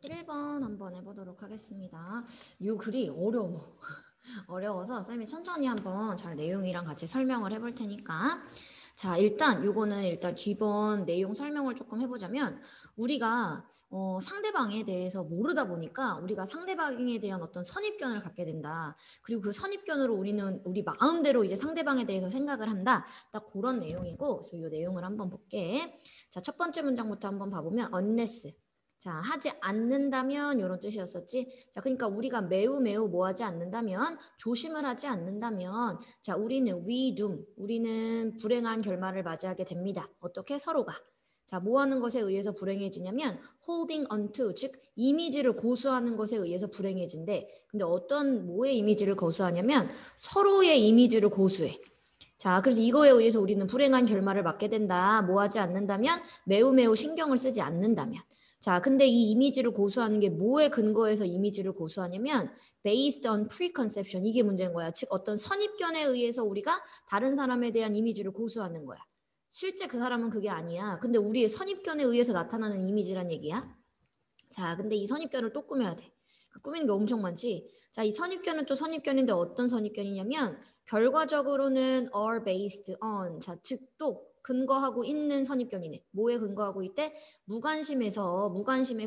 1번 한번 해보도록 하겠습니다. 이 글이 어려워. 어려워서 쌤이 천천히 한번 잘 내용이랑 같이 설명을 해볼 테니까. 자, 요거는 일단 기본 내용 설명을 조금 해보자면 우리가 상대방에 대해서 모르다 보니까 우리가 상대방에 대한 어떤 선입견을 갖게 된다. 그리고 그 선입견으로 우리는 우리 마음대로 이제 상대방에 대해서 생각을 한다. 딱 그런 내용이고, 그래서 이 내용을 한번 볼게. 자, 첫 번째 문장부터 한번 봐보면 unless. 자, 하지 않는다면 이런 뜻이었었지. 자, 그러니까 우리가 매우 뭐 하지 않는다면, 조심을 하지 않는다면, 자, 우리는 we doom, 우리는 불행한 결말을 맞이하게 됩니다. 어떻게? 서로가. 자, 뭐 하는 것에 의해서 불행해지냐면 holding on to, 즉 이미지를 고수하는 것에 의해서 불행해진대. 근데 어떤 뭐의 이미지를 고수하냐면 서로의 이미지를 고수해. 자, 그래서 이거에 의해서 우리는 불행한 결말을 맞게 된다. 뭐 하지 않는다면 매우 신경을 쓰지 않는다면. 자, 근데 이 이미지를 고수하는 게 뭐에 근거해서 이미지를 고수하냐면 based on preconception, 이게 문제인 거야. 즉 어떤 선입견에 의해서 우리가 다른 사람에 대한 이미지를 고수하는 거야. 실제 그 사람은 그게 아니야. 근데 우리의 선입견에 의해서 나타나는 이미지란 얘기야. 자, 근데 이 선입견을 또 꾸며야 돼. 꾸미는 게 엄청 많지. 자, 이 선입견은 또 선입견인데 어떤 선입견이냐면 결과적으로는 are based on, 자, 즉 또 근거하고 있는 선입견이네. 뭐에 근거하고 있대? 무관심에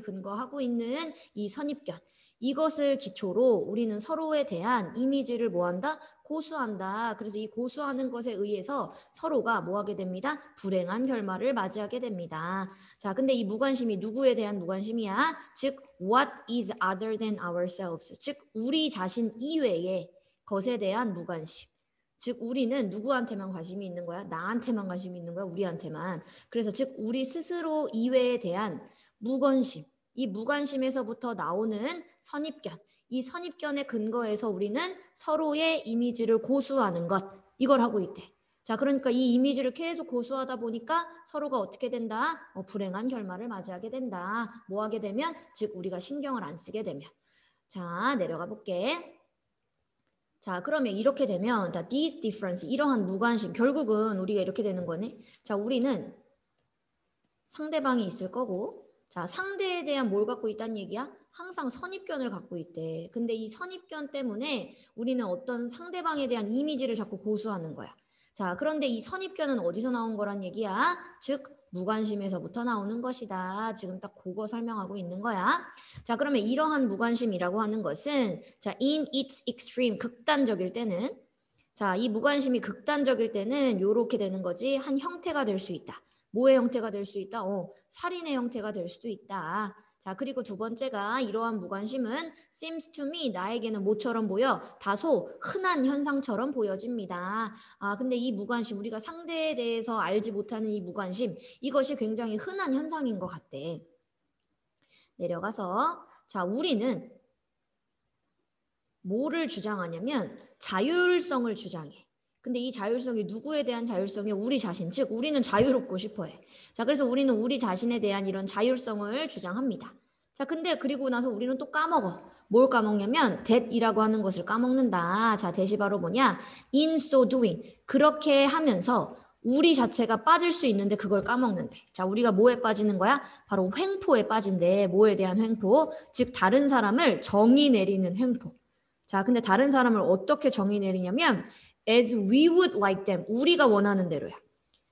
근거하고 있는 이 선입견. 이것을 기초로 우리는 서로에 대한 이미지를 뭐한다? 고수한다. 그래서 이 고수하는 것에 의해서 서로가 뭐하게 됩니다? 불행한 결말을 맞이하게 됩니다. 자, 근데 이 무관심이 누구에 대한 무관심이야? 즉, what is other than ourselves? 즉, 우리 자신 이외의 것에 대한 무관심. 즉, 우리는 누구한테만 관심이 있는 거야? 나한테만 관심이 있는 거야? 우리한테만. 그래서 즉, 우리 스스로 이외에 대한 무관심. 이 무관심에서부터 나오는 선입견. 이 선입견의 근거에서 우리는 서로의 이미지를 고수하는 것. 이걸 하고 있대. 자, 그러니까 이 이미지를 계속 고수하다 보니까 서로가 어떻게 된다? 불행한 결말을 맞이하게 된다. 뭐 하게 되면? 즉, 우리가 신경을 안 쓰게 되면. 자, 내려가 볼게. 자, 그러면 이렇게 되면 these difference, 이러한 무관심, 결국은 우리가 이렇게 되는 거네. 자, 우리는 상대방이 있을 거고, 자, 상대에 대한 뭘 갖고 있다는 얘기야? 항상 선입견을 갖고 있대. 근데 이 선입견 때문에 우리는 어떤 상대방에 대한 이미지를 자꾸 고수하는 거야. 자, 그런데 이 선입견은 어디서 나온 거란 얘기야? 즉, 무관심에서부터 나오는 것이다. 지금 딱 그거 설명하고 있는 거야. 자, 그러면 이러한 무관심이라고 하는 것은, 자, in its extreme, 극단적일 때는, 자, 이 무관심이 극단적일 때는 이렇게 되는 거지. 한 형태가 될 수 있다. 뭐의 형태가 될 수 있다? 살인의 형태가 될 수도 있다. 자, 그리고 두 번째가 이러한 무관심은 seems to me, 나에게는 뭐처럼 보여? 다소 흔한 현상처럼 보여집니다. 아, 근데 이 무관심, 우리가 상대에 대해서 알지 못하는 이 무관심, 이것이 굉장히 흔한 현상인 것 같대. 내려가서, 자, 우리는 뭐를 주장하냐면 자율성을 주장해. 근데 이 자율성이 누구에 대한 자율성이? 우리 자신, 즉 우리는 자유롭고 싶어해. 자, 그래서 우리는 우리 자신에 대한 이런 자율성을 주장합니다. 자, 근데 그리고 나서 우리는 또 까먹어. 뭘 까먹냐면 that이라고 하는 것을 까먹는다. 자, that이 바로 뭐냐? in so doing. 그렇게 하면서 우리 자체가 빠질 수 있는데 그걸 까먹는데. 자, 우리가 뭐에 빠지는 거야? 바로 횡포에 빠진대. 뭐에 대한 횡포? 즉 다른 사람을 정의 내리는 횡포. 자, 근데 다른 사람을 어떻게 정의 내리냐면 as we would like them, 우리가 원하는 대로야.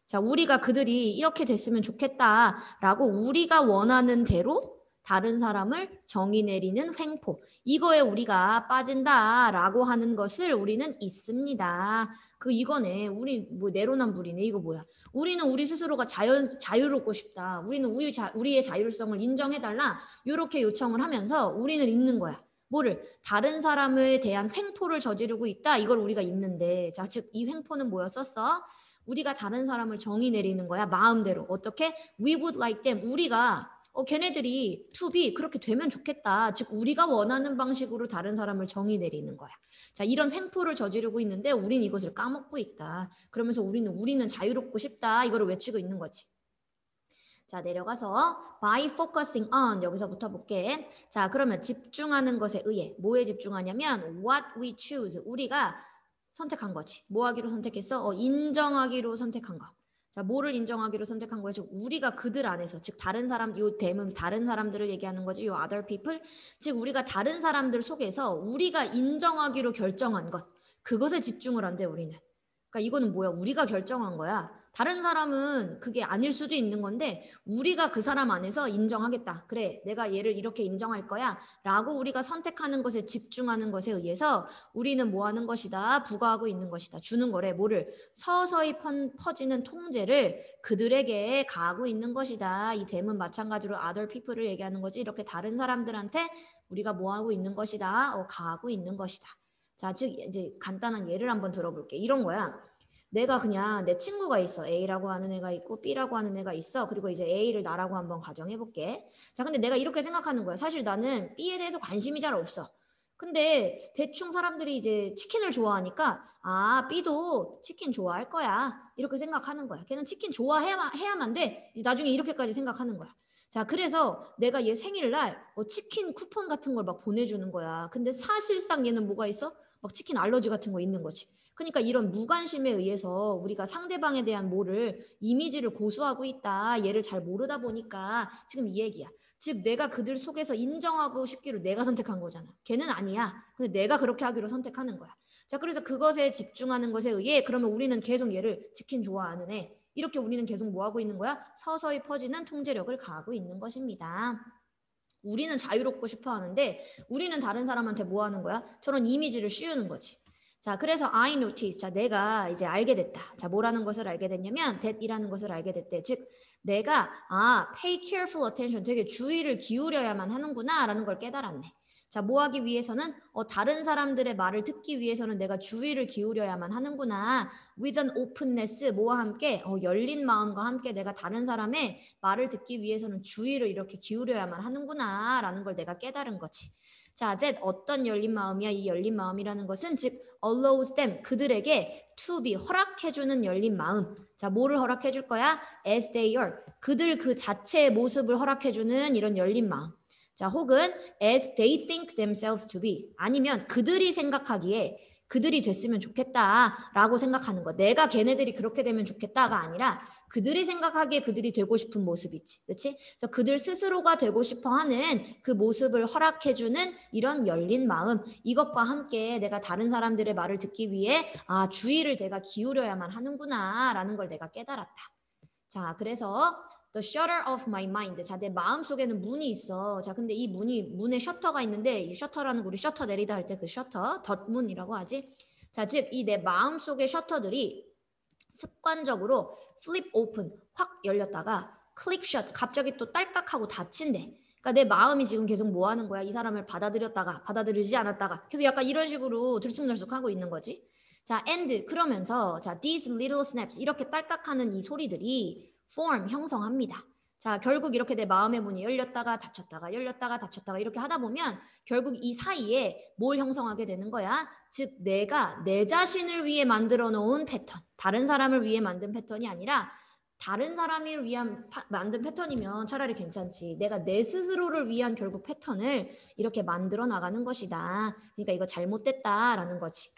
자, 우리가 그들이 이렇게 됐으면 좋겠다라고 우리가 원하는 대로 다른 사람을 정의 내리는 횡포. 이거에 우리가 빠진다라고 하는 것을 우리는 있습니다. 이거네. 우리 뭐 내로남불이네. 이거 뭐야? 우리는 우리 스스로가 자유롭고 싶다. 우리는 우리의 자율성을 인정해달라. 이렇게 요청을 하면서 우리는 있는 거야. 뭐를? 다른 사람에 대한 횡포를 저지르고 있다. 이걸 우리가 있는데, 자, 즉 이 횡포는 뭐였었어? 우리가 다른 사람을 정의 내리는 거야. 마음대로. 어떻게? We would like them. 우리가 걔네들이 to be 그렇게 되면 좋겠다. 즉 우리가 원하는 방식으로 다른 사람을 정의 내리는 거야. 자, 이런 횡포를 저지르고 있는데 우린 이것을 까먹고 있다. 그러면서 우리는 자유롭고 싶다. 이거를 외치고 있는 거지. 자, 내려가서 by focusing on, 여기서부터 볼게. 자, 그러면 집중하는 것에 의해 뭐에 집중하냐면 what we choose, 우리가 선택한 거지. 뭐 하기로 선택했어? 인정하기로 선택한 거. 자, 뭐를 인정하기로 선택한 거야? 즉 우리가 그들 안에서, 즉 다른 사람, 요 대문 다른 사람들을 얘기하는 거지. 요 other people, 즉 우리가 다른 사람들 속에서 우리가 인정하기로 결정한 것, 그것에 집중을 한대 우리는. 그러니까 이거는 뭐야? 우리가 결정한 거야. 다른 사람은 그게 아닐 수도 있는 건데 우리가 그 사람 안에서 인정하겠다. 그래, 내가 얘를 이렇게 인정할 거야 라고 우리가 선택하는 것에 집중하는 것에 의해서 우리는 뭐 하는 것이다? 부과하고 있는 것이다. 주는 거래. 뭐를? 서서히 퍼지는 통제를 그들에게 가하고 있는 것이다. 이 댐은 마찬가지로 other people을 얘기하는 거지. 이렇게 다른 사람들한테 우리가 뭐 하고 있는 것이다? 가하고 있는 것이다. 자, 즉 이제 간단한 예를 한번 들어볼게. 이런 거야. 내가 그냥 내 친구가 있어. A라고 하는 애가 있고 B라고 하는 애가 있어. 그리고 이제 A를 나라고 한번 가정해볼게. 자, 근데 내가 이렇게 생각하는 거야. 사실 나는 B에 대해서 관심이 잘 없어. 근데 대충 사람들이 이제 치킨을 좋아하니까 아, B도 치킨 좋아할 거야. 이렇게 생각하는 거야. 걔는 치킨 좋아해야만 돼. 이제 나중에 이렇게까지 생각하는 거야. 자, 그래서 내가 얘 생일날 치킨 쿠폰 같은 걸 막 보내주는 거야. 근데 사실상 얘는 뭐가 있어? 막 치킨 알러지 같은 거 있는 거지. 그러니까 이런 무관심에 의해서 우리가 상대방에 대한 뭐를 이미지를 고수하고 있다. 얘를 잘 모르다 보니까 지금 이 얘기야. 즉 내가 그들 속에서 인정하고 싶기로 내가 선택한 거잖아. 걔는 아니야. 근데 내가 그렇게 하기로 선택하는 거야. 자, 그래서 그것에 집중하는 것에 의해 그러면 우리는 계속 얘를 치킨 좋아하는 애. 이렇게 우리는 계속 뭐 하고 있는 거야? 서서히 퍼지는 통제력을 가하고 있는 것입니다. 우리는 자유롭고 싶어 하는데 우리는 다른 사람한테 뭐 하는 거야? 저런 이미지를 씌우는 거지. 자, 그래서 I notice. 자, 내가 이제 알게 됐다. 자, 뭐라는 것을 알게 됐냐면 that이라는 것을 알게 됐대. 즉, 내가 pay careful attention. 되게 주의를 기울여야만 하는구나라는 걸 깨달았네. 자, 뭐 하기 위해서는 다른 사람들의 말을 듣기 위해서는 내가 주의를 기울여야만 하는구나. with an openness. 뭐와 함께 열린 마음과 함께 내가 다른 사람의 말을 듣기 위해서는 주의를 이렇게 기울여야만 하는구나라는 걸 내가 깨달은 거지. 자, that 어떤 열린 마음이야? 이 열린 마음이라는 것은 즉 allows them 그들에게 to be 허락해주는 열린 마음. 자, 뭐를 허락해줄 거야? as they are 그들 그 자체의 모습을 허락해주는 이런 열린 마음. 자, 혹은 as they think themselves to be 아니면 그들이 생각하기에 그들이 됐으면 좋겠다라고 생각하는 거. 내가 걔네들이 그렇게 되면 좋겠다가 아니라 그들이 생각하기에 그들이 되고 싶은 모습이지. 그렇지? 그래서 그들 스스로가 되고 싶어 하는 그 모습을 허락해주는 이런 열린 마음. 이것과 함께 내가 다른 사람들의 말을 듣기 위해 주의를 내가 기울여야만 하는구나 라는 걸 내가 깨달았다. 자, 그래서 The shutter of my mind. 자, 내 마음 속에는 문이 있어. 자, 근데 이 문에 셔터가 있는데 이 셔터라는 거 우리 셔터 내리다 할 때 그 셔터, 덧문이라고 하지. 자, 즉 이 내 마음 속의 셔터들이 습관적으로 flip open, 확 열렸다가 click shut, 갑자기 또 딸깍하고 닫힌대. 그러니까 내 마음이 지금 계속 뭐 하는 거야? 이 사람을 받아들였다가 받아들이지 않았다가 계속 약간 이런 식으로 들쑥날쑥하고 있는 거지. 자, and 그러면서 자, these little snaps 이렇게 딸깍하는 이 소리들이 form 형성합니다. 자, 결국 이렇게 내 마음의 문이 열렸다가 닫혔다가 열렸다가 닫혔다가 이렇게 하다 보면 결국 이 사이에 뭘 형성하게 되는 거야? 즉 내가 내 자신을 위해 만들어 놓은 패턴, 다른 사람을 위해 만든 패턴이 아니라 다른 사람을 위한 만든 패턴이면 차라리 괜찮지. 내가 내 스스로를 위한 결국 패턴을 이렇게 만들어 나가는 것이다. 그러니까 이거 잘못됐다라는 거지.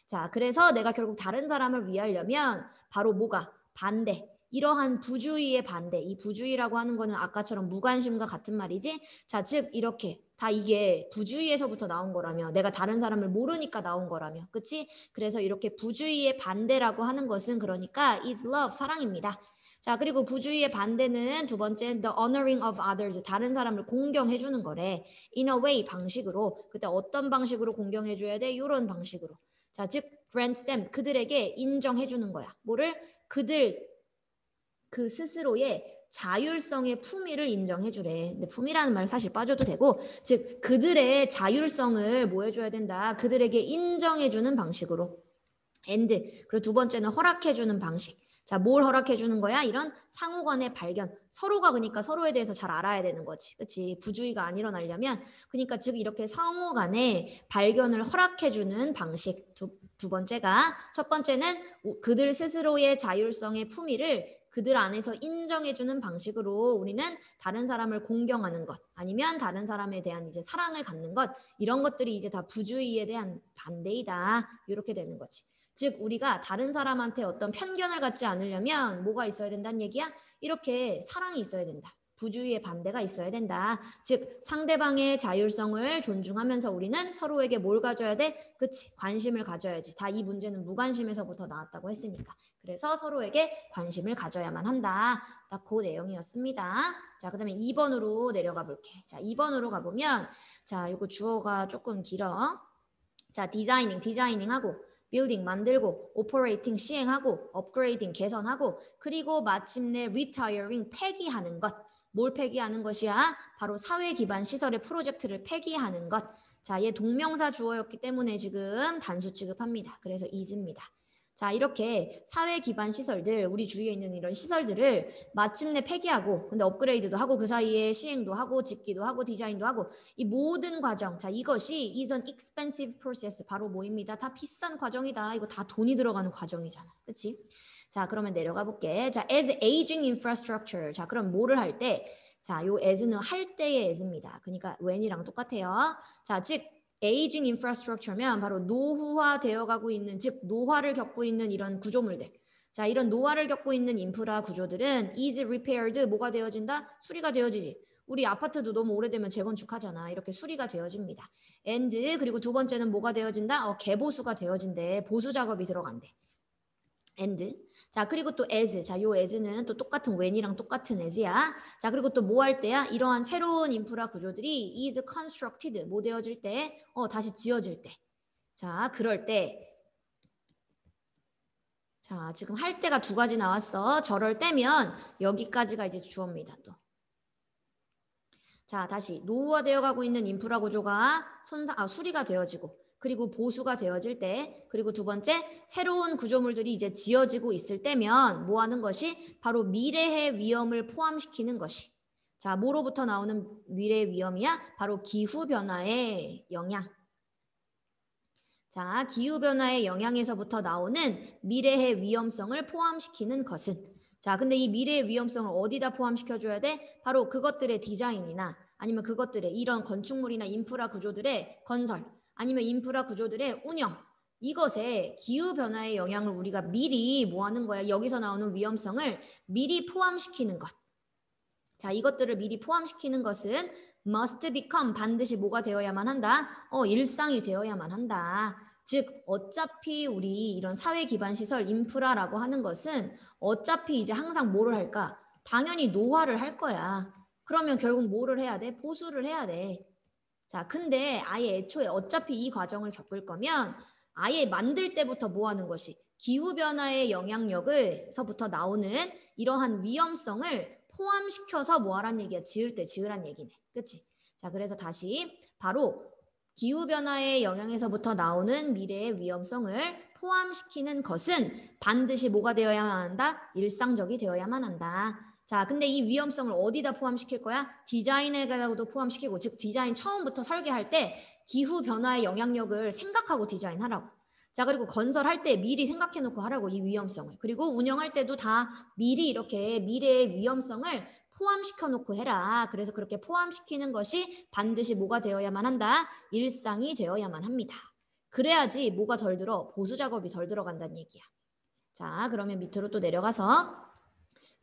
자, 그래서 내가 결국 다른 사람을 위하려면 바로 뭐가? 반대. 이러한 부주의의 반대. 이 부주의라고 하는 거는 아까처럼 무관심과 같은 말이지. 자, 즉 이렇게 다 이게 부주의에서부터 나온 거라며 내가 다른 사람을 모르니까 나온 거라며. 그치? 그래서 이렇게 부주의의 반대라고 하는 것은 그러니까 is love, 사랑입니다. 자, 그리고 부주의의 반대는 두 번째 the honoring of others, 다른 사람을 공경해 주는 거래. in a way, 방식으로. 그때 어떤 방식으로 공경해 줘야 돼? 이런 방식으로. 자, 즉 grant them, 그들에게 인정해 주는 거야. 뭐를? 그들 그 스스로의 자율성의 품위를 인정해 주래. 근데 품위라는 말 사실 빠져도 되고, 즉 그들의 자율성을 뭐 해줘야 된다? 그들에게 인정해 주는 방식으로. and 그리고 두 번째는 허락해 주는 방식. 자, 뭘 허락해 주는 거야? 이런 상호 간의 발견. 서로가 그러니까 서로에 대해서 잘 알아야 되는 거지. 그렇지? 부주의가 안 일어나려면 그러니까 즉 이렇게 상호 간의 발견을 허락해 주는 방식. 두 번째가 첫 번째는 그들 스스로의 자율성의 품위를 그들 안에서 인정해 주는 방식으로 우리는 다른 사람을 공경하는 것 아니면 다른 사람에 대한 이제 사랑을 갖는 것 이런 것들이 이제 다 부주의에 대한 반대이다. 이렇게 되는 거지. 즉 우리가 다른 사람한테 어떤 편견을 갖지 않으려면 뭐가 있어야 된다는 얘기야? 이렇게 사랑이 있어야 된다. 부주의의 반대가 있어야 된다. 즉 상대방의 자율성을 존중하면서 우리는 서로에게 뭘 가져야 돼? 그치, 관심을 가져야지. 다 이 문제는 무관심에서부터 나왔다고 했으니까. 그래서 서로에게 관심을 가져야만 한다. 딱 그 내용이었습니다. 자, 그 다음에 2번으로 내려가 볼게. 자, 2번으로 가보면 자, 이거 주어가 조금 길어. 자, 디자이닝하고 빌딩 만들고 오퍼레이팅 시행하고 업그레이딩 개선하고 그리고 마침내 retiring 폐기하는 것. 뭘 폐기하는 것이야? 바로 사회 기반 시설의 프로젝트를 폐기하는 것. 자, 얘 동명사 주어였기 때문에 지금 단수 취급합니다. 그래서 is입니다. 자, 이렇게 사회 기반 시설들, 우리 주위에 있는 이런 시설들을 마침내 폐기하고 근데 업그레이드도 하고 그 사이에 시행도 하고 짓기도 하고 디자인도 하고 이 모든 과정, 자, 이것이 is an expensive process. 바로 뭐입니다? 다 비싼 과정이다. 이거 다 돈이 들어가는 과정이잖아. 그치? 자, 그러면 내려가 볼게. 자, as aging infrastructure. 자, 그럼 뭐를 할 때? 자, 요 as는 할 때의 as입니다. 그러니까 when이랑 똑같아요. 자, 즉 aging infrastructure면 바로 노후화되어 가고 있는, 즉 노화를 겪고 있는 이런 구조물들. 자, 이런 노화를 겪고 있는 인프라 구조들은 is repaired, 뭐가 되어진다? 수리가 되어지지. 우리 아파트도 너무 오래되면 재건축하잖아. 이렇게 수리가 되어집니다. and 그리고 두 번째는 뭐가 되어진다? 개보수가 되어진대. 보수 작업이 들어간대. and. 자, 그리고 또 as. 자, 요 as는 또 똑같은 when이랑 똑같은 as야. 자, 그리고 또 뭐 할 때야? 이러한 새로운 인프라 구조들이 is constructed. 뭐 되어질 때? 다시 지어질 때. 자, 그럴 때. 자, 지금 할 때가 두 가지 나왔어. 저럴 때면 여기까지가 이제 주어입니다. 또. 자, 다시 노후화되어 가고 있는 인프라 구조가 수리가 되어지고 그리고 보수가 되어질 때, 그리고 두 번째 새로운 구조물들이 이제 지어지고 있을 때면 뭐 하는 것이? 바로 미래의 위험을 포함시키는 것이. 자, 뭐로부터 나오는 미래의 위험이야? 바로 기후변화의 영향. 자, 기후변화의 영향에서부터 나오는 미래의 위험성을 포함시키는 것은. 자, 근데 이 미래의 위험성을 어디다 포함시켜줘야 돼? 바로 그것들의 디자인이나 아니면 그것들의 이런 건축물이나 인프라 구조들의 건설, 아니면 인프라 구조들의 운영, 이것에 기후변화의 영향을 우리가 미리 뭐 하는 거야? 여기서 나오는 위험성을 미리 포함시키는 것. 자, 이것들을 미리 포함시키는 것은 must become, 반드시 뭐가 되어야만 한다? 일상이 되어야만 한다. 즉 어차피 우리 이런 사회 기반 시설 인프라라고 하는 것은 어차피 이제 항상 뭐를 할까? 당연히 노화를 할 거야. 그러면 결국 뭐를 해야 돼? 보수를 해야 돼. 자, 근데 아예 애초에 어차피 이 과정을 겪을 거면 아예 만들 때부터 뭐 하는 것이? 기후변화의 영향력에서부터 나오는 이러한 위험성을 포함시켜서 뭐 하란 얘기야? 지을 때 지으란 얘기네. 그치? 자, 그래서 다시 바로 기후변화의 영향에서부터 나오는 미래의 위험성을 포함시키는 것은 반드시 뭐가 되어야만 한다? 일상적이 되어야만 한다. 자, 근데 이 위험성을 어디다 포함시킬 거야? 디자인에다가도 포함시키고, 즉 디자인 처음부터 설계할 때 기후변화의 영향력을 생각하고 디자인하라고. 자, 그리고 건설할 때 미리 생각해놓고 하라고, 이 위험성을. 그리고 운영할 때도 다 미리 이렇게 미래의 위험성을 포함시켜 놓고 해라. 그래서 그렇게 포함시키는 것이 반드시 뭐가 되어야만 한다? 일상이 되어야만 합니다. 그래야지 뭐가 덜 들어? 보수 작업이 덜 들어간다는 얘기야. 자, 그러면 밑으로 또 내려가서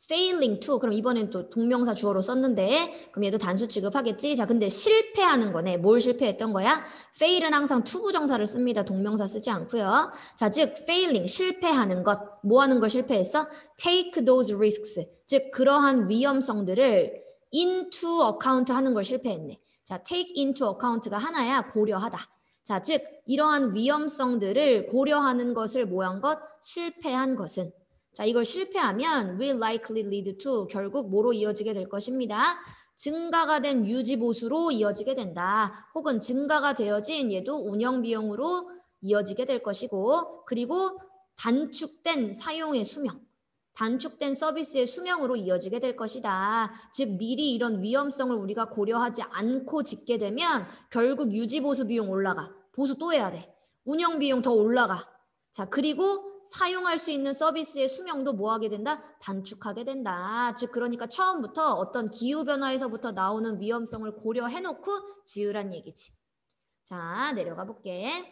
failing to, 그럼 이번엔 또 동명사 주어로 썼는데 그럼 얘도 단수 취급하겠지. 자, 근데 실패하는 거네. 뭘 실패했던 거야? fail은 항상 to 부정사를 씁니다. 동명사 쓰지 않고요. 자, 즉 failing, 실패하는 것. 뭐 하는 걸 실패했어? take those risks, 즉 그러한 위험성들을 into account 하는 걸 실패했네. 자, take into account가 하나야. 고려하다. 자, 즉 이러한 위험성들을 고려하는 것을 뭐 한 것? 실패한 것은. 자, 이걸 실패하면 will likely lead to, 결국 뭐로 이어지게 될 것입니다. 증가가 된 유지보수로 이어지게 된다. 혹은 증가가 되어진 얘도 운영비용으로 이어지게 될 것이고, 그리고 단축된 사용의 수명, 단축된 서비스의 수명으로 이어지게 될 것이다. 즉 미리 이런 위험성을 우리가 고려하지 않고 짓게 되면 결국 유지보수 비용 올라가. 보수 또 해야 돼. 운영비용 더 올라가. 자, 그리고 사용할 수 있는 서비스의 수명도 뭐 하게 된다? 단축하게 된다. 즉 그러니까 처음부터 어떤 기후변화에서부터 나오는 위험성을 고려해놓고 지으란 얘기지. 자, 내려가 볼게.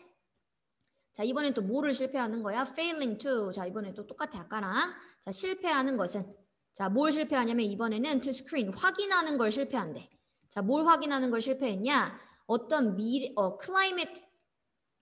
자, 이번엔 또 뭐를 실패하는 거야? failing to. 자, 이번엔 또 똑같아, 아까랑. 자, 실패하는 것은. 자, 뭘 실패하냐면 이번에는 to screen, 확인하는 걸 실패한대. 자, 뭘 확인하는 걸 실패했냐? 어떤 climate,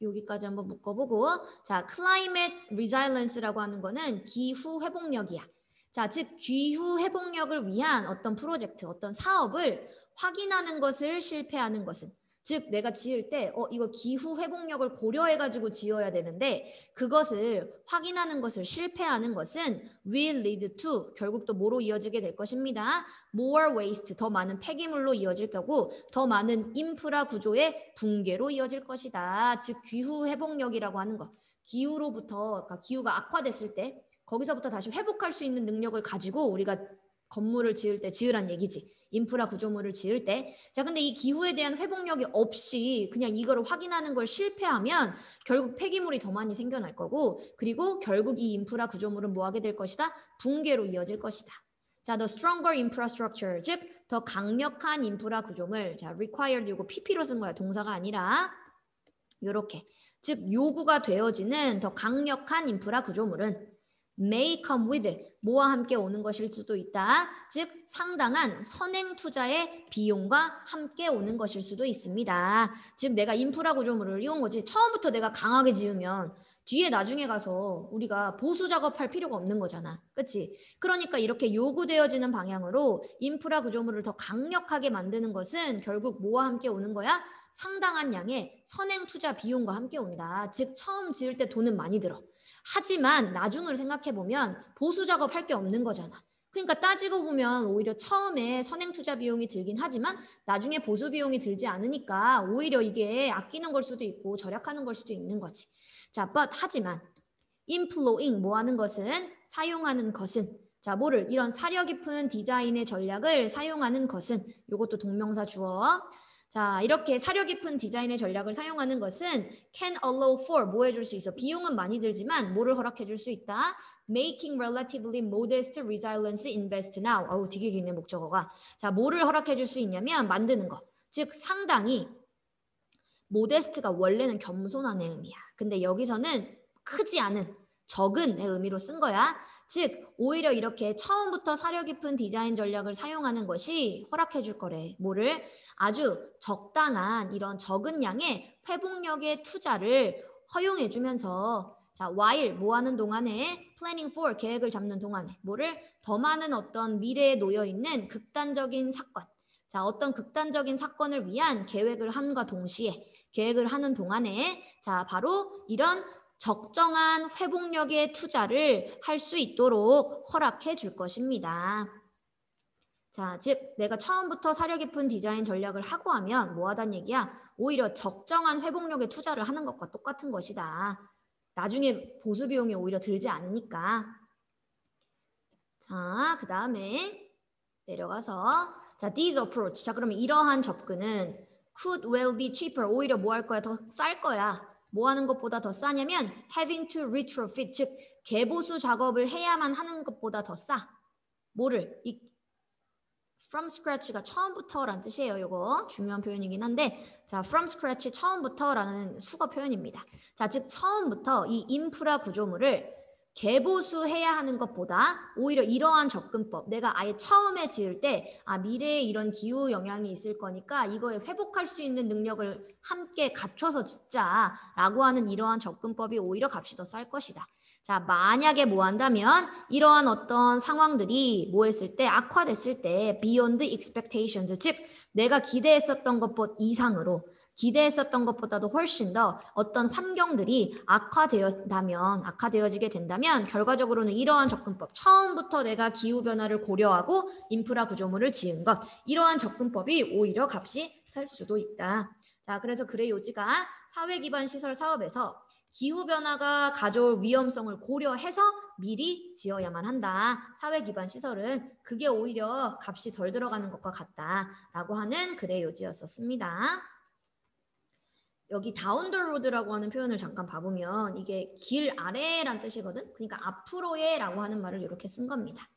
여기까지 한번 묶어보고. 자, climate resilience라고 하는 거는 기후 회복력이야. 자, 즉 기후 회복력을 위한 어떤 프로젝트, 어떤 사업을 확인하는 것을 실패하는 것은. 즉 내가 지을 때 이거 기후 회복력을 고려해가지고 지어야 되는데 그것을 확인하는 것을 실패하는 것은 will lead to 결국 또 뭐로 이어지게 될 것입니다. more waste 더 많은 폐기물로 이어질 거고 더 많은 인프라 구조의 붕괴로 이어질 것이다. 즉 기후 회복력이라고 하는 거 기후로부터 그러니까 기후가 악화됐을 때 거기서부터 다시 회복할 수 있는 능력을 가지고 우리가 건물을 지을 때 지으란 얘기지. 인프라 구조물을 지을 때. 자, 근데 이 기후에 대한 회복력이 없이 그냥 이거를 확인하는 걸 실패하면 결국 폐기물이 더 많이 생겨날 거고 그리고 결국 이 인프라 구조물은 뭐 하게 될 것이다? 붕괴로 이어질 것이다. 자, the stronger infrastructure, 즉 더 강력한 인프라 구조물. 자, required 이거 PP로 쓴 거야. 동사가 아니라 요렇게. 즉 요구가 되어지는 더 강력한 인프라 구조물은 may come with 뭐와 함께 오는 것일 수도 있다. 즉 상당한 선행 투자의 비용과 함께 오는 것일 수도 있습니다. 즉 내가 인프라 구조물을 이런 거지. 처음부터 내가 강하게 지으면 뒤에 나중에 가서 우리가 보수 작업할 필요가 없는 거잖아. 그렇지? 그러니까 이렇게 요구되어지는 방향으로 인프라 구조물을 더 강력하게 만드는 것은 결국 뭐와 함께 오는 거야? 상당한 양의 선행 투자 비용과 함께 온다. 즉 처음 지을 때 돈은 많이 들어. 하지만 나중을 생각해보면 보수 작업할 게 없는 거잖아. 그러니까 따지고 보면 오히려 처음에 선행 투자 비용이 들긴 하지만 나중에 보수 비용이 들지 않으니까 오히려 이게 아끼는 걸 수도 있고 절약하는 걸 수도 있는 거지. 자, 하지만 employing 뭐 하는 것은 사용하는 것은 자, 뭐를 이런 사려 깊은 디자인의 전략을 사용하는 것은 이것도 동명사 주어. 자, 이렇게 사려 깊은 디자인의 전략을 사용하는 것은 can allow for 뭐 해줄 수 있어? 비용은 많이 들지만 뭐를 허락해 줄 수 있다? making relatively modest resilience invest now. 어우, 되게 기네 목적어가. 자, 뭐를 허락해 줄 수 있냐면 만드는 거. 즉 상당히 modest가 원래는 겸손한 의미야. 근데 여기서는 크지 않은 적은의 의미로 쓴 거야. 즉 오히려 이렇게 처음부터 사려 깊은 디자인 전략을 사용하는 것이 허락해 줄 거래. 뭐를? 아주 적당한 이런 적은 양의 회복력의 투자를 허용해 주면서 자, while 뭐 하는 동안에 planning for 계획을 잡는 동안에 뭐를? 더 많은 어떤 미래에 놓여 있는 극단적인 사건. 자, 어떤 극단적인 사건을 위한 계획을 함과 동시에 계획을 하는 동안에 자, 바로 이런 적정한 회복력의 투자를 할 수 있도록 허락해 줄 것입니다. 자, 즉 내가 처음부터 사려 깊은 디자인 전략을 하고 하면 뭐 하단 얘기야? 오히려 적정한 회복력의 투자를 하는 것과 똑같은 것이다. 나중에 보수 비용이 오히려 들지 않으니까. 자, 그 다음에 내려가서 자, this approach. 자, 그러면 이러한 접근은 could well be cheaper. 오히려 뭐 할 거야? 더 쌀 거야. 뭐 하는 것보다 더 싸냐면 having to retrofit. 즉 개보수 작업을 해야만 하는 것보다 더 싸. 뭐를? 이 from scratch가 처음부터라는 뜻이에요. 이거 중요한 표현이긴 한데 자, from scratch 처음부터라는 수거 표현입니다. 자, 즉 처음부터 이 인프라 구조물을 개보수해야 하는 것보다 오히려 이러한 접근법 내가 아예 처음에 지을 때 미래에 이런 기후 영향이 있을 거니까 이거에 회복할 수 있는 능력을 함께 갖춰서 짓자라고 하는 이러한 접근법이 오히려 값이 더 쌀 것이다. 자, 만약에 뭐 한다면 이러한 어떤 상황들이 뭐 했을 때 악화됐을 때 beyond expectations 즉 내가 기대했었던 것보다 이상으로 기대했었던 것보다도 훨씬 더 어떤 환경들이 악화되어지게 된다면 결과적으로는 이러한 접근법 처음부터 내가 기후변화를 고려하고 인프라 구조물을 지은 것 이러한 접근법이 오히려 값이 살 수도 있다. 자, 그래서 그레 요지가 사회기반 시설 사업에서 기후변화가 가져올 위험성을 고려해서 미리 지어야만 한다. 사회기반 시설은 그게 오히려 값이 덜 들어가는 것과 같다라고 하는 그레 요지였었습니다. 여기 다운 더 로드라고 하는 표현을 잠깐 봐보면 이게 길 아래란 뜻이거든. 그러니까 앞으로의 라고 하는 말을 이렇게 쓴 겁니다.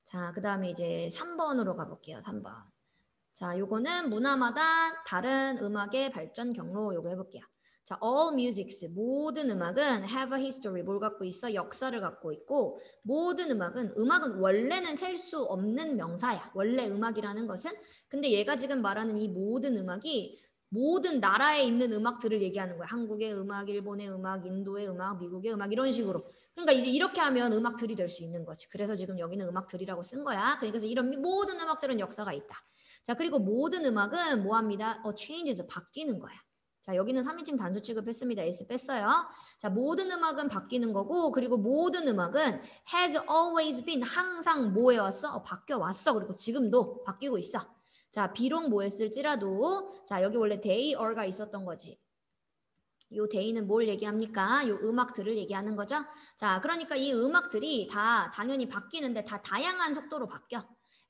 자, 그 다음에 이제 3번으로 가볼게요. 3번. 자, 요거는 문화마다 다른 음악의 발전 경로 요거 해볼게요. 자, all musics, 모든 음악은 have a history, 뭘 갖고 있어? 역사를 갖고 있고, 모든 음악은 원래는 셀 수 없는 명사야. 원래 음악이라는 것은. 근데 얘가 지금 말하는 이 모든 음악이 모든 나라에 있는 음악들을 얘기하는 거야. 한국의 음악, 일본의 음악, 인도의 음악, 미국의 음악 이런 식으로. 그러니까 이제 이렇게 하면 음악들이 될 수 있는 거지. 그래서 지금 여기는 음악들이라고 쓴 거야. 그래서 이런 모든 음악들은 역사가 있다. 자, 그리고 모든 음악은 뭐합니다? changes, 바뀌는 거야. 자, 여기는 3인칭 단수 취급했습니다. S 뺐어요. 자, 모든 음악은 바뀌는 거고, 그리고 모든 음악은 has always been, 항상 뭐 해왔어? 바뀌어 왔어. 그리고 지금도 바뀌고 있어. 자, 비록 뭐 했을지라도, 자, 여기 원래 they, or가 있었던 거지. 요 day는 뭘 얘기합니까? 요 음악들을 얘기하는 거죠. 자, 그러니까 이 음악들이 다 당연히 바뀌는데 다 다양한 속도로 바뀌어.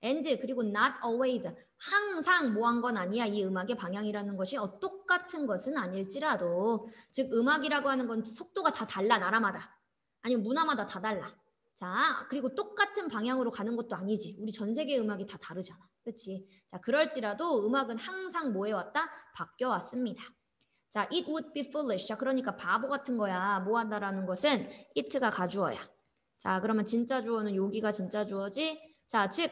and 그리고 not always, 항상 뭐 한 건 아니야. 이 음악의 방향이라는 것이 똑같은 것은 아닐지라도, 즉 음악이라고 하는 건 속도가 다 달라. 나라마다 아니면 문화마다 다 달라. 자, 그리고 똑같은 방향으로 가는 것도 아니지. 우리 전 세계 음악이 다 다르잖아. 그렇지? 자, 그럴지라도 음악은 항상 뭐 해왔다? 바뀌어왔습니다. 자, it would be foolish. 자, 그러니까 바보 같은 거야. 뭐 한다라는 것은 it가 가주어야. 자, 그러면 진짜 주어는 여기가 진짜 주어지. 자, 즉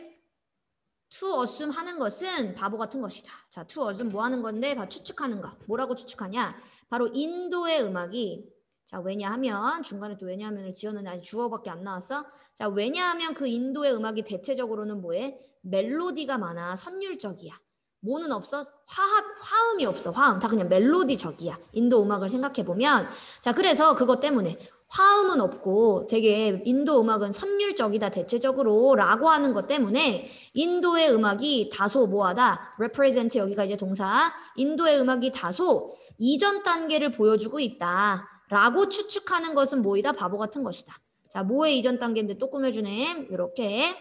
to assume 하는 것은 바보 같은 것이다. 자, to assume 뭐 하는 건데? 추측하는 거. 뭐라고 추측하냐? 바로 인도의 음악이, 자, 왜냐하면 중간에 또 왜냐하면을 지었는데 아직 주어밖에 안 나왔어. 자, 왜냐하면 그 인도의 음악이 대체적으로는 뭐해? 멜로디가 많아. 선율적이야. 뭐는 없어? 화음이 없어. 화음. 다 그냥 멜로디적이야. 인도 음악을 생각해보면. 자, 그래서 그것 때문에 화음은 없고 되게 인도 음악은 선율적이다. 대체적으로 라고 하는 것 때문에 인도의 음악이 다소 뭐하다? represent, 여기가 이제 동사. 인도의 음악이 다소 이전 단계를 보여주고 있다. 라고 추측하는 것은 뭐이다? 바보 같은 것이다. 자, 뭐의 이전 단계인데 또 꾸며주네. 이렇게.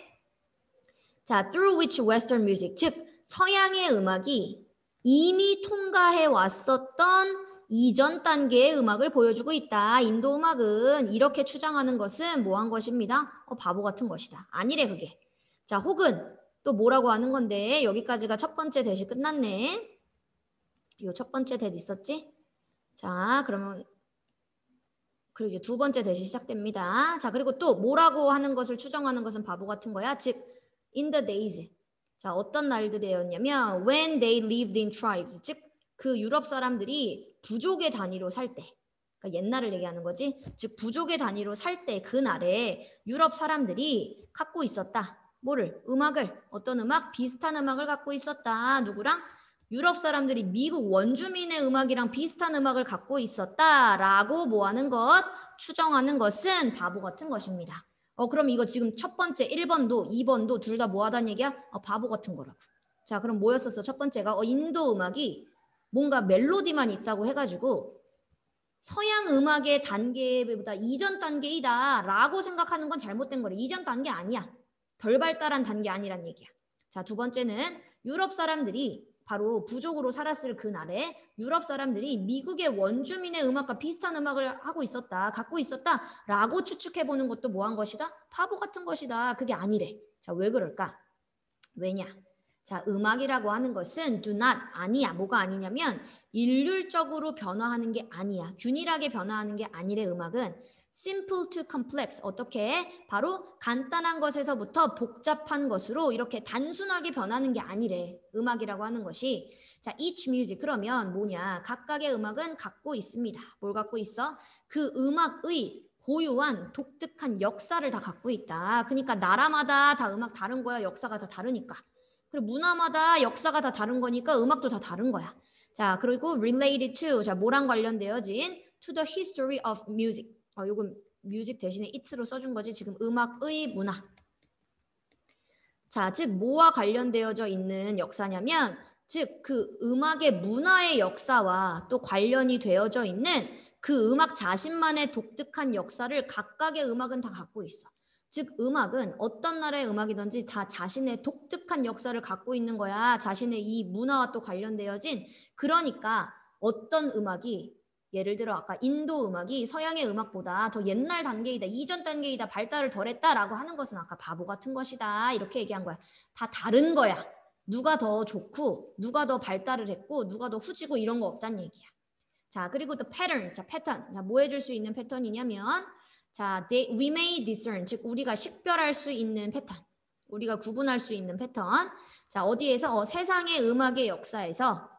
자, through which Western music, 즉 서양의 음악이 이미 통과해 왔었던 이전 단계의 음악을 보여주고 있다. 인도 음악은 이렇게 추정하는 것은 뭐 한 것입니다? 바보 같은 것이다. 아니래 그게. 자, 혹은 또 뭐라고 하는 건데 여기까지가 첫 번째 대시 끝났네. 요 첫 번째 대 있었지? 자, 그러면 그리고 이제 두 번째 대시 시작됩니다. 자, 그리고 또 뭐라고 하는 것을 추정하는 것은 바보 같은 거야. 즉 in the days. 자, 어떤 날들이었냐면 when they lived in tribes. 즉 그 유럽 사람들이 부족의 단위로 살 때. 그러니까 옛날을 얘기하는 거지. 즉 부족의 단위로 살 때 그날에 유럽 사람들이 갖고 있었다. 뭐를? 음악을. 어떤 음악? 비슷한 음악을 갖고 있었다. 누구랑? 유럽 사람들이 미국 원주민의 음악이랑 비슷한 음악을 갖고 있었다라고 뭐 하는 것? 추정하는 것은 바보 같은 것입니다. 그럼 이거 지금 첫 번째 1번도 2번도 둘 다 뭐 하다는 얘기야? 바보 같은 거라고. 자, 그럼 뭐였었어? 첫 번째가 인도 음악이 뭔가 멜로디만 있다고 해가지고 서양 음악의 단계보다 이전 단계이다 라고 생각하는 건 잘못된 거래. 이전 단계 아니야. 덜 발달한 단계 아니란 얘기야. 자, 두 번째는 유럽 사람들이 바로 부족으로 살았을 그날에 유럽 사람들이 미국의 원주민의 음악과 비슷한 음악을 하고 있었다, 갖고 있었다 라고 추측해보는 것도 뭐한 것이다? 바보 같은 것이다. 그게 아니래. 자, 왜 그럴까? 왜냐? 자, 음악이라고 하는 것은 do not, 아니야. 뭐가 아니냐면 일률적으로 변화하는 게 아니야. 균일하게 변화하는 게 아니래. 음악은 simple to complex. 어떻게? 바로 간단한 것에서부터 복잡한 것으로 이렇게 단순하게 변하는 게 아니래. 음악이라고 하는 것이. 자, each music. 그러면 뭐냐? 각각의 음악은 갖고 있습니다. 뭘 갖고 있어? 그 음악의 고유한 독특한 역사를 다 갖고 있다. 그러니까 나라마다 다 음악 다른 거야. 역사가 다 다르니까. 그리고 문화마다 역사가 다 다른 거니까 음악도 다 다른 거야. 자, 그리고 related to. 자, 뭐랑 관련되어진 to the history of music. 요건 뮤직 대신에 it로 써준 거지. 지금 음악의 문화. 자, 즉 뭐와 관련되어져 있는 역사냐면 즉 그 음악의 문화의 역사와 또 관련이 되어져 있는 그 음악 자신만의 독특한 역사를 각각의 음악은 다 갖고 있어. 즉 음악은 어떤 나라의 음악이든지 다 자신의 독특한 역사를 갖고 있는 거야. 자신의 이 문화와 또 관련되어진. 그러니까 어떤 음악이 예를 들어 아까 인도 음악이 서양의 음악보다 더 옛날 단계이다, 이전 단계이다, 발달을 덜 했다라고 하는 것은 아까 바보 같은 것이다. 이렇게 얘기한 거야. 다 다른 거야. 누가 더 좋고 누가 더 발달을 했고 누가 더 후지고 이런 거 없다는 얘기야. 자, 그리고 또 patterns. 자, 패턴. 자, 뭐 해줄 수 있는 패턴이냐면 자, we may discern. 즉 우리가 식별할 수 있는 패턴. 우리가 구분할 수 있는 패턴. 자, 어디에서? 세상의 음악의 역사에서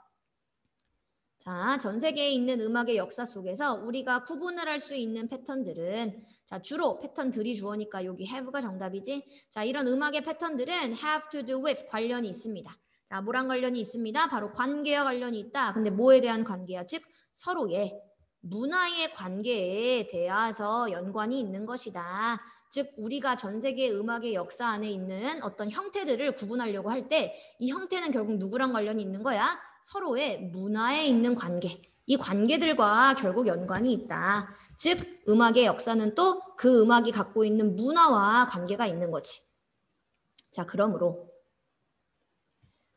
자, 전 세계에 있는 음악의 역사 속에서 우리가 구분을 할 수 있는 패턴들은 자, 주로 패턴들이 주어니까 여기 have가 정답이지. 자, 이런 음악의 패턴들은 have to do with 관련이 있습니다. 자, 뭐랑 관련이 있습니다? 바로 관계와 관련이 있다. 근데 뭐에 대한 관계야? 즉 서로의 문화의 관계에 대해서 연관이 있는 것이다. 즉 우리가 전 세계 음악의 역사 안에 있는 어떤 형태들을 구분하려고 할 때 이 형태는 결국 누구랑 관련이 있는 거야? 서로의 문화에 있는 관계. 이 관계들과 결국 연관이 있다. 즉 음악의 역사는 또 그 음악이 갖고 있는 문화와 관계가 있는 거지.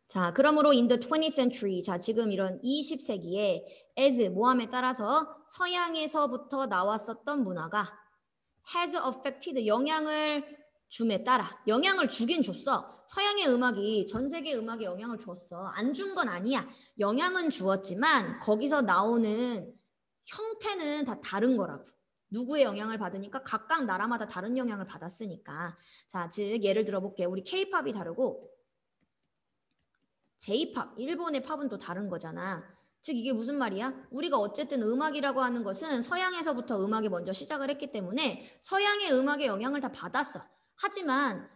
자, 그러므로 in the 20th century, 자, 지금 이런 20세기에 as, 모함에 따라서 서양에서부터 나왔었던 문화가 has affected, 영향을 줌에 따라, 영향을 주긴 줬어. 서양의 음악이 전 세계 음악에 영향을 줬어. 안 준 건 아니야. 영향은 주었지만 거기서 나오는 형태는 다 다른 거라고. 누구의 영향을 받으니까 각각 나라마다 다른 영향을 받았으니까. 자, 즉 예를 들어 볼게요. 우리 K-팝이 다르고 J-팝, 일본의 팝은 또 다른 거잖아. 즉 이게 무슨 말이야? 우리가 어쨌든 음악이라고 하는 것은 서양에서부터 음악이 먼저 시작을 했기 때문에 서양의 음악의 영향을 다 받았어. 하지만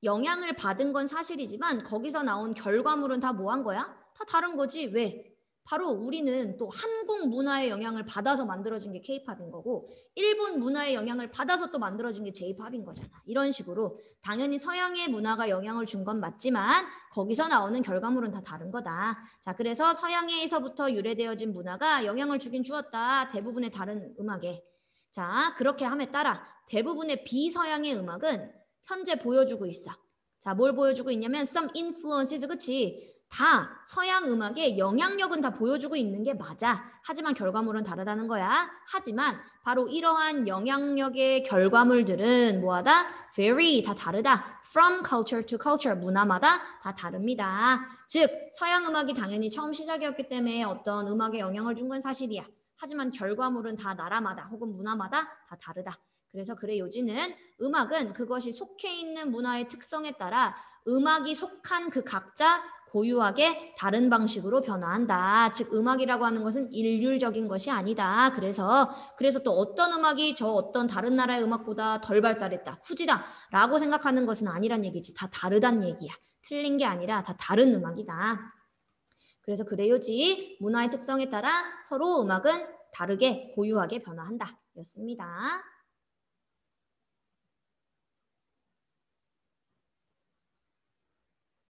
영향을 받은 건 사실이지만 거기서 나온 결과물은 다 뭐 한 거야? 다 다른 거지. 왜? 바로 우리는 또 한국 문화의 영향을 받아서 만들어진 게 K-팝인 거고 일본 문화의 영향을 받아서 또 만들어진 게 J-팝인 거잖아. 이런 식으로 당연히 서양의 문화가 영향을 준 건 맞지만 거기서 나오는 결과물은 다 다른 거다. 자, 그래서 서양에서부터 유래되어진 문화가 영향을 주긴 주었다. 대부분의 다른 음악에. 자, 그렇게 함에 따라 대부분의 비서양의 음악은 현재 보여주고 있어. 자, 뭘 보여주고 있냐면 some influences, 그치? 다 서양 음악의 영향력은 다 보여주고 있는 게 맞아. 하지만 결과물은 다르다는 거야. 하지만 바로 이러한 영향력의 결과물들은 뭐하다? Vary, 다 다르다. From culture to culture, 문화마다 다 다릅니다. 즉 서양 음악이 당연히 처음 시작이었기 때문에 어떤 음악에 영향을 준 건 사실이야. 하지만 결과물은 다 나라마다 혹은 문화마다 다 다르다. 그래서 그래 요지는 음악은 그것이 속해 있는 문화의 특성에 따라 음악이 속한 그 각자 고유하게 다른 방식으로 변화한다. 즉 음악이라고 하는 것은 일률적인 것이 아니다. 그래서 또 어떤 음악이 저 어떤 다른 나라의 음악보다 덜 발달했다. 후지다. 라고 생각하는 것은 아니란 얘기지. 다 다르단 얘기야. 틀린 게 아니라 다 다른 음악이다. 그래서 그래요지 문화의 특성에 따라 서로 음악은 다르게 고유하게 변화한다. 였습니다.